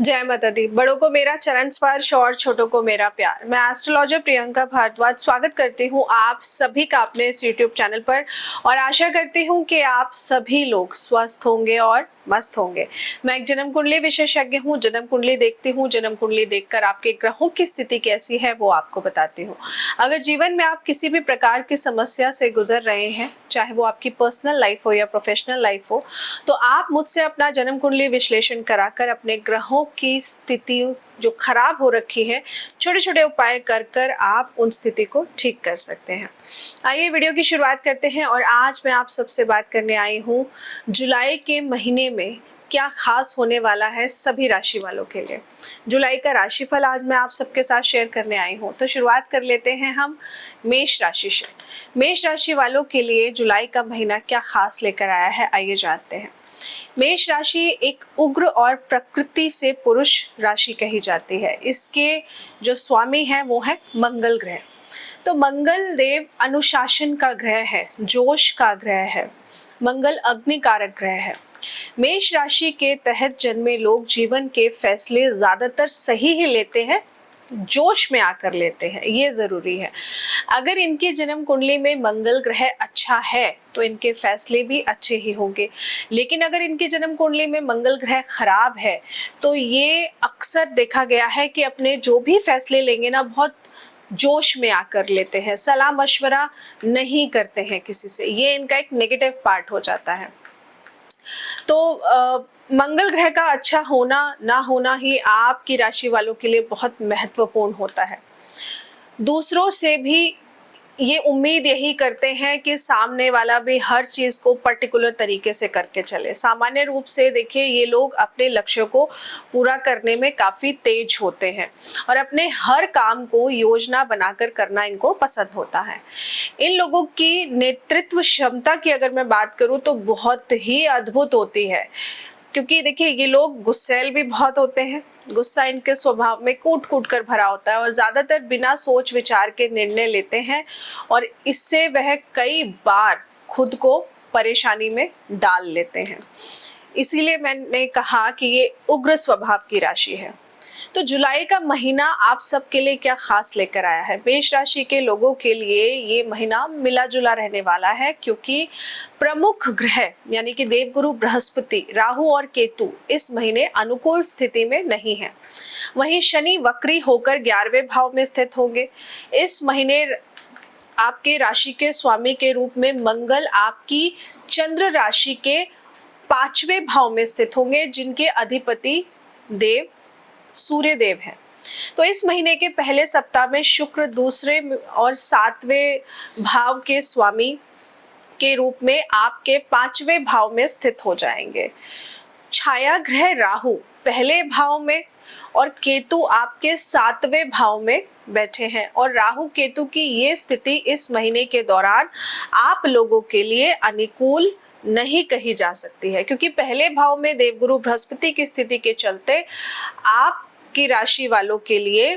जय माता दी। बड़ों को मेरा चरण स्पर्श और छोटों को मेरा प्यार। मैं एस्ट्रोलॉजर प्रियंका भारद्वाज स्वागत करती हूँ आप सभी का अपने इस यूट्यूब चैनल पर और आशा करती हूँ कि आप सभी लोग स्वस्थ होंगे और मस्त होंगे। मैं एक जन्म कुंडली विशेषज्ञ हूँ। जन्म कुंडली देखती हूँ, जन्म कुंडली देखकर आपके ग्रहों की स्थिति कैसी है वो आपको बताती हूँ। अगर जीवन में आप किसी भी प्रकार की समस्या से गुजर रहे हैं, चाहे वो आपकी पर्सनल लाइफ हो या प्रोफेशनल लाइफ हो, तो आप मुझसे अपना जन्म कुंडली विश्लेषण कराकर अपने ग्रहों की स्थिति जो खराब हो रखी है, छोटे छोटे उपाय कर कर आप उन स्थिति को ठीक कर सकते हैं। आइए वीडियो की शुरुआत करते हैं। और आज मैं आप सबसे बात करने आई हूँ जुलाई के महीने में क्या खास होने वाला है सभी राशि वालों के लिए। जुलाई का राशिफल आज मैं आप सबके साथ शेयर करने आई हूँ। तो शुरुआत कर लेते हैं हम मेष राशि से। मेष राशि वालों के लिए जुलाई का महीना क्या खास लेकर आया है, आइए जानते हैं। मेष राशि एक उग्र और प्रकृति से पुरुष राशि कही जाती है। इसके जो स्वामी है वो है मंगल ग्रह। तो मंगल देव अनुशासन का ग्रह है, जोश का ग्रह है। मंगल अग्नि कारक ग्रह है। मेष राशि के तहत जन्मे लोग जीवन के फैसले ज्यादातर सही ही लेते हैं, जोश में आकर लेते हैं, ये जरूरी है। अगर इनके जन्म कुंडली में मंगल ग्रह अच्छा है तो इनके फैसले भी अच्छे ही होंगे। लेकिन अगर इनके जन्म कुंडली में मंगल ग्रह खराब है तो ये अक्सर देखा गया है कि अपने जो भी फैसले लेंगे ना, बहुत जोश में आकर लेते हैं, सलाह मशवरा नहीं करते हैं किसी से। ये इनका एक नेगेटिव पार्ट हो जाता है। तो मंगल ग्रह का अच्छा होना ना होना ही आपकी राशि वालों के लिए बहुत महत्वपूर्ण होता है। दूसरों से भी ये उम्मीद यही करते हैं कि सामने वाला भी हर चीज को पर्टिकुलर तरीके से करके चले। सामान्य रूप से देखिए, ये लोग अपने लक्ष्य को पूरा करने में काफी तेज होते हैं और अपने हर काम को योजना बनाकर करना इनको पसंद होता है। इन लोगों की नेतृत्व क्षमता की अगर मैं बात करूं तो बहुत ही अद्भुत होती है, क्योंकि देखिए ये लोग गुस्सैल भी बहुत होते हैं। गुस्सा इनके स्वभाव में कूट कूट कर भरा होता है और ज्यादातर बिना सोच विचार के निर्णय लेते हैं और इससे वह कई बार खुद को परेशानी में डाल लेते हैं। इसीलिए मैंने कहा कि ये उग्र स्वभाव की राशि है। तो जुलाई का महीना आप सबके लिए क्या खास लेकर आया है। मेष राशि के लोगों के लिए ये महीना मिला जुला रहने वाला है, क्योंकि प्रमुख ग्रह यानी कि देवगुरु बृहस्पति, राहु और केतु इस महीने अनुकूल स्थिति में नहीं है। वहीं शनि वक्री होकर 11वें भाव में स्थित होंगे। इस महीने आपके राशि के स्वामी के रूप में मंगल आपकी चंद्र राशि के 5वें भाव में स्थित होंगे, जिनके अधिपति देव सूर्य देव है। तो इस महीने के पहले सप्ताह में शुक्र दूसरे और 7वें भाव के स्वामी के रूप में आपके 5वें भाव में स्थित हो जाएंगे। छाया ग्रह राहु पहले भाव में और केतु आपके 7वें भाव में बैठे हैं। और राहु केतु की ये स्थिति इस महीने के दौरान आप लोगों के लिए अनुकूल नहीं कही जा सकती है, क्योंकि पहले भाव में देवगुरु बृहस्पति की स्थिति के चलते आपकी राशि वालों के लिए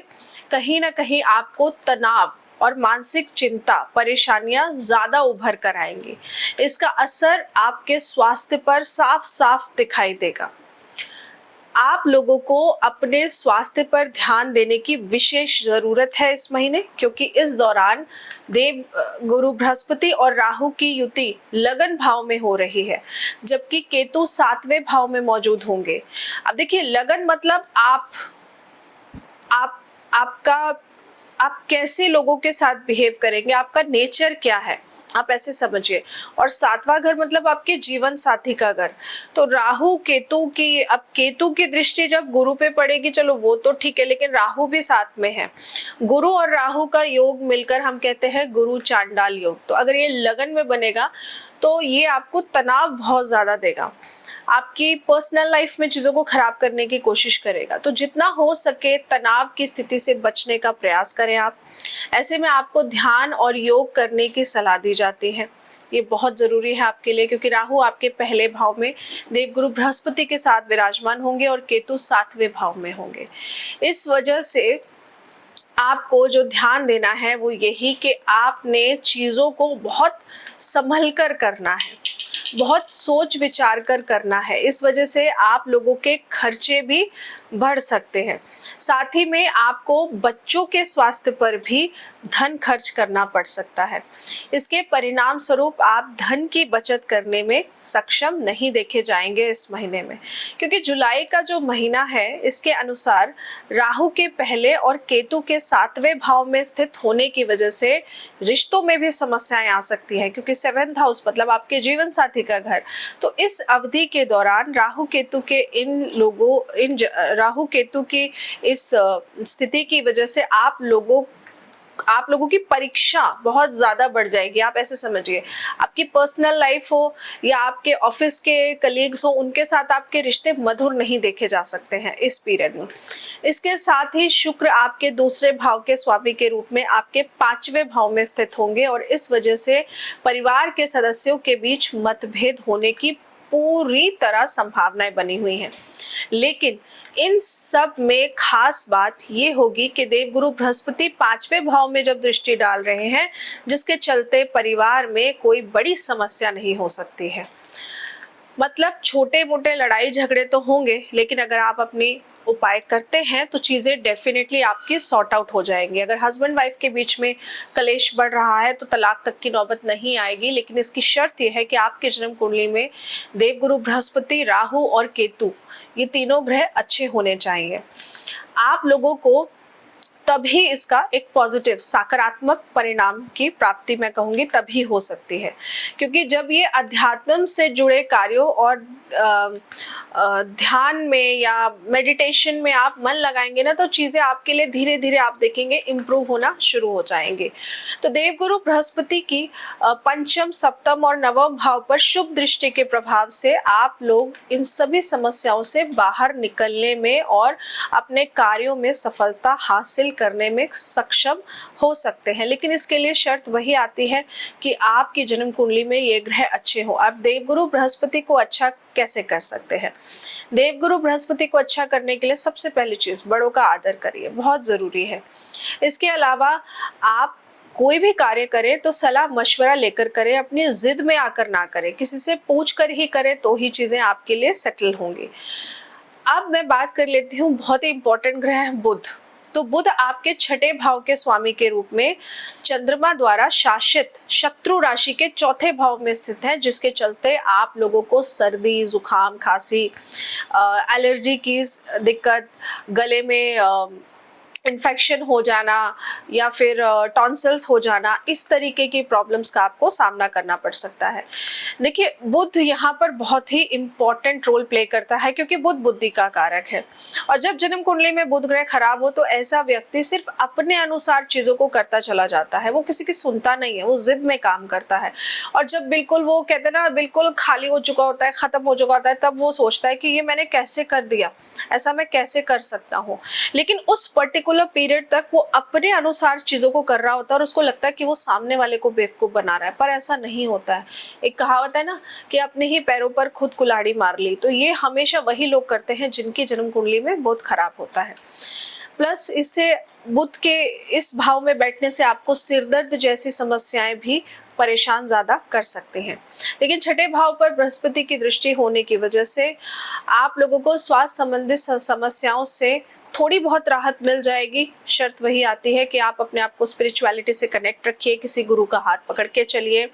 कहीं ना कहीं आपको तनाव और मानसिक चिंता, परेशानियां ज्यादा उभर कर आएंगी। इसका असर आपके स्वास्थ्य पर साफ साफ दिखाई देगा। आप लोगों को अपने स्वास्थ्य पर ध्यान देने की विशेष जरूरत है इस महीने, क्योंकि इस दौरान देव गुरु बृहस्पति और राहु की युति लगन भाव में हो रही है, जबकि केतु 7वें भाव में मौजूद होंगे। अब देखिए, लगन मतलब आप कैसे लोगों के साथ बिहेव करेंगे, आपका नेचर क्या है, आप ऐसे समझिए। और 7वां घर मतलब आपके जीवन साथी का घर। तो राहु केतु की, अब केतु की दृष्टि जब गुरु पे पड़ेगी, चलो वो तो ठीक है, लेकिन राहु भी साथ में है। गुरु और राहु का योग मिलकर हम कहते हैं गुरु चांडाल योग। तो अगर ये लगन में बनेगा तो ये आपको तनाव बहुत ज्यादा देगा, आपकी पर्सनल लाइफ में चीजों को खराब करने की कोशिश करेगा। तो जितना हो सके तनाव की स्थिति से बचने का प्रयास करें आप। ऐसे में आपको ध्यान और योग करने की सलाह दी जाती है। ये बहुत जरूरी है आपके लिए, क्योंकि राहु आपके पहले भाव में देवगुरु बृहस्पति के साथ विराजमान होंगे और केतु 7वें भाव में होंगे। इस वजह से आपको जो ध्यान देना है वो यही कि आपने चीजों को बहुत संभल कर करना है, बहुत सोच विचार कर करना है। इस वजह से आप लोगों के खर्चे भी बढ़ सकते हैं। साथ ही में आपको बच्चों के स्वास्थ्य पर भी धन खर्च करना पड़ सकता है। इसके परिणाम स्वरूप आप धन की बचत करने में सक्षम नहीं देखे जाएंगे इस महीने में, क्योंकि जुलाई का जो महीना है इसके अनुसार राहु के पहले और केतु के 7वें भाव में स्थित होने की वजह से रिश्तों में भी समस्याएं आ सकती हैं, क्योंकि 7th हाउस मतलब आपके जीवन साथी का घर। तो इस अवधि के दौरान राहु केतु की इस स्थिति की वजह से आप लोगों की परीक्षा बहुत ज्यादा बढ़ जाएगी। आप ऐसे समझिए, आपकी पर्सनल लाइफ हो या आपके ऑफिस के कलीग्स हो, उनके साथ आपके रिश्ते मधुर नहीं देखे जा सकते हैं इस पीरियड में। इसके साथ ही शुक्र आपके दूसरे भाव के स्वामी के रूप में आपके 5वें भाव में स्थित होंगे और इस वजह से परिवार के सदस्यों के बीच मतभेद होने की पूरी तरह संभावनाएं बनी हुई हैं। लेकिन इन सब में खास बात ये होगी कि देवगुरु बृहस्पति 5वें भाव में जब दृष्टि डाल रहे हैं, जिसके चलते परिवार में कोई बड़ी समस्या नहीं हो सकती है। मतलब छोटे मोटे लड़ाई झगड़े तो होंगे, लेकिन अगर आप अपनी उपाय करते हैं तो चीजें डेफिनेटली आपकी सॉर्ट आउट हो जाएंगी। अगर हस्बैंड वाइफ के बीच में कलेश बढ़ रहा है तो तलाक तक की नौबत नहीं आएगी, लेकिन इसकी शर्त यह है कि आपके जन्म कुंडली में देवगुरु बृहस्पति, राहु और केतु ये तीनों ग्रह अच्छे होने चाहिए। आप लोगों को तभी इसका एक पॉजिटिव सकारात्मक परिणाम की प्राप्ति मैं कहूंगी तभी हो सकती है, क्योंकि जब ये अध्यात्म से जुड़े कार्यों और ध्यान में या मेडिटेशन में आप मन लगाएंगे ना, तो चीजें आपके लिए धीरे धीरे आप देखेंगे इम्प्रूव होना शुरू हो जाएंगे। तो देवगुरु बृहस्पति की पंचम, सप्तम और नवम भाव पर शुभ दृष्टि के प्रभाव से आप लोग इन सभी समस्याओं से बाहर निकलने में और अपने कार्यों में सफलता हासिल करने में सक्षम हो सकते हैं। लेकिन इसके लिए शर्त वही आती है कि आपकी जन्म कुंडली में ये ग्रह अच्छे हो। अब देवगुरु बृहस्पति को अच्छा कैसे कर सकते हैं? देवगुरु बृहस्पति को अच्छा करने के लिए सबसे पहली चीज, बड़ों का आदर करिए, बहुत जरूरी है। इसके अलावा आप कोई भी कार्य करें तो सलाह मशवरा लेकर करें, अपनी जिद में आकर ना करें, किसी से पूछ कर ही करें तो ही चीजें आपके लिए सेटल होंगी। अब मैं बात कर लेती हूँ, बहुत ही इंपॉर्टेंट ग्रह है बुध। तो बुध आपके 6ठे भाव के स्वामी के रूप में चंद्रमा द्वारा शासित शत्रु राशि के 4थे भाव में स्थित है, जिसके चलते आप लोगों को सर्दी, जुकाम, खांसी, एलर्जी की दिक्कत, गले में इन्फेक्शन हो जाना या फिर टॉन्सिल्स हो जाना, इस तरीके की प्रॉब्लम्स का आपको सामना करना पड़ सकता है। देखिए, बुध यहाँ पर बहुत ही इम्पोर्टेंट रोल प्ले करता है, क्योंकि बुध बुद्धि का कारक है। और जब जन्म कुंडली में बुध ग्रह खराब हो तो ऐसा व्यक्ति सिर्फ अपने अनुसार चीजों को करता चला जाता है, वो किसी की सुनता नहीं है, वो जिद में काम करता है। और जब बिल्कुल वो कहते हैं ना, बिल्कुल खाली हो चुका होता है, खत्म हो चुका होता है, तब वो सोचता है कि ये मैंने कैसे कर दिया, ऐसा मैं कैसे कर सकता हूँ। लेकिन उस पर्टिकुलर पीरियड तक वो अपने अनुसार चीजों को कर रहा होता है और उसको लगता है कि वो सामने वाले को बेवकूफ बना रहा है, पर ऐसा नहीं होता है। एक कहावत है ना कि अपने ही पैरों पर खुद कुल्हाड़ी मार ली, तो ये हमेशा वही लोग करते हैं जिनकी जन्म कुंडली में बहुत खराब होता है। प्लस इससे बुध के इस भाव में बैठने से आपको सिरदर्द जैसी समस्याएं भी परेशान ज्यादा कर सकते हैं। लेकिन 6ठे भाव पर बृहस्पति की दृष्टि होने की वजह से आप लोगों को स्वास्थ्य संबंधित समस्याओं से थोड़ी बहुत राहत मिल जाएगी। शर्त वही आती है कि आप अपने आप को स्पिरिचुअलिटी से कनेक्ट रखिए, किसी गुरु का हाथ पकड़ के चलिए।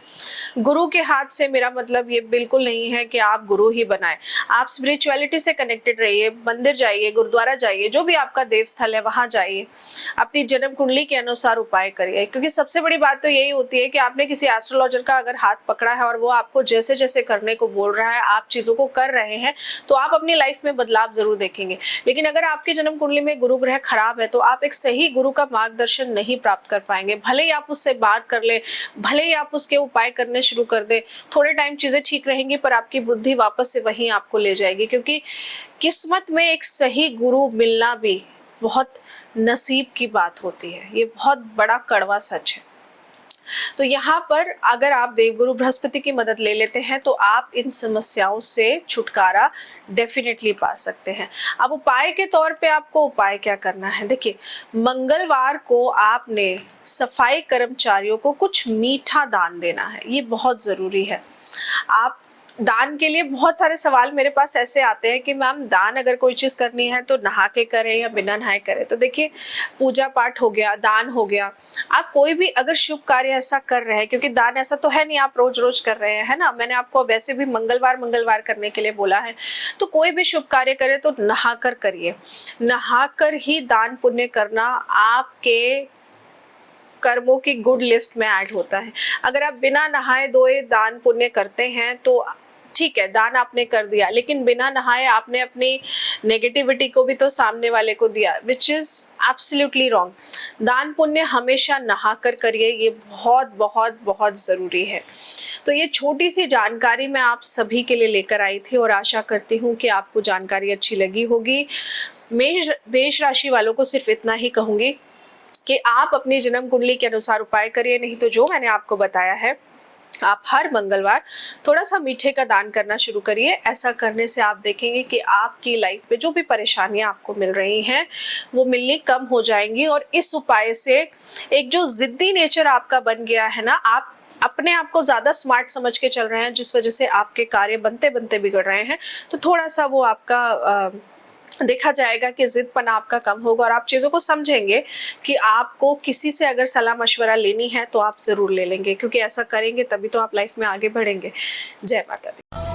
गुरु के हाथ से मेरा मतलब ये बिल्कुल नहीं है कि आप गुरु ही बनाए, आप स्पिरिचुअलिटी से कनेक्टेड रहिए, मंदिर जाइए, गुरुद्वारा जाइए, जो भी आपका देव स्थल है वहां जाइए, अपनी जन्म कुंडली के अनुसार उपाय करिए। क्योंकि सबसे बड़ी बात तो यही होती है कि आपने किसी एस्ट्रोलॉजर का अगर हाथ पकड़ा है और वो आपको जैसे जैसे करने को बोल रहा है, आप चीजों को कर रहे हैं, तो आप अपनी लाइफ में बदलाव जरूर देखेंगे। लेकिन अगर आपकी जन्म कुंडली में गुरु ग्रह खराब है तो आप एक सही गुरु का मार्गदर्शन नहीं प्राप्त कर पाएंगे। भले ही आप उससे बात कर ले, भले ही आप उसके उपाय करने शुरू कर दे, थोड़े टाइम चीजें ठीक रहेंगी, पर आपकी बुद्धि वापस से वहीं आपको ले जाएगी। क्योंकि किस्मत में एक सही गुरु मिलना भी बहुत नसीब की बात होती है, ये बहुत बड़ा कड़वा सच है। तो यहाँ पर अगर आप देवगुरु बृहस्पति की मदद ले लेते हैं तो आप इन समस्याओं से छुटकारा डेफिनेटली पा सकते हैं। अब उपाय के तौर पे आपको उपाय क्या करना है? देखिए, मंगलवार को आपने सफाई कर्मचारियों को कुछ मीठा दान देना है, ये बहुत जरूरी है। आप दान के लिए बहुत सारे सवाल मेरे पास ऐसे आते हैं कि मैम दान अगर कोई चीज़ करनी है तो नहा के करें या बिना नहाए करें। तो देखिए, पूजा पाठ हो गया, दान हो गया, आप कोई भी अगर शुभ कार्य ऐसा कर रहे हैं, क्योंकि दान ऐसा तो है नहीं आप रोज रोज कर रहे हैं, है ना, मैंने आपको वैसे भी मंगलवार करने के लिए बोला है। तो कोई भी शुभ कार्य करें तो नहा कर करिए, नहा कर ही दान पुण्य करना आपके कर्मों की गुड लिस्ट में ऐड होता है। अगर आप बिना नहाए धोए दान पुण्य करते हैं तो ठीक है, दान आपने कर दिया, लेकिन बिना नहाए आपने अपनी नेगेटिविटी को भी तो सामने वाले को दिया, विच इज एब्सोल्युटली रॉन्ग। दान पुण्य हमेशा नहा कर करिए, ये बहुत बहुत बहुत जरूरी है। तो ये छोटी सी जानकारी मैं आप सभी के लिए लेकर आई थी और आशा करती हूँ कि आपको जानकारी अच्छी लगी होगी। मेष राशि वालों को सिर्फ इतना ही कहूंगी कि आप अपनी जन्म कुंडली के अनुसार उपाय करिए, नहीं तो जो मैंने आपको बताया है, आप हर मंगलवार थोड़ा सा मीठे का दान करना शुरू करिए। ऐसा करने से आप देखेंगे कि आपकी लाइफ में जो भी परेशानियां आपको मिल रही हैं वो मिलनी कम हो जाएंगी। और इस उपाय से एक जो जिद्दी नेचर आपका बन गया है ना, आप अपने आप को ज्यादा स्मार्ट समझ के चल रहे हैं, जिस वजह से आपके कार्य बनते बनते बिगड़ रहे हैं, तो थोड़ा सा वो आपका देखा जाएगा कि जिदपना आपका कम होगा और आप चीज़ों को समझेंगे कि आपको किसी से अगर सलाह मशवरा लेनी है तो आप ज़रूर ले लेंगे, क्योंकि ऐसा करेंगे तभी तो आप लाइफ में आगे बढ़ेंगे। जय माता दी।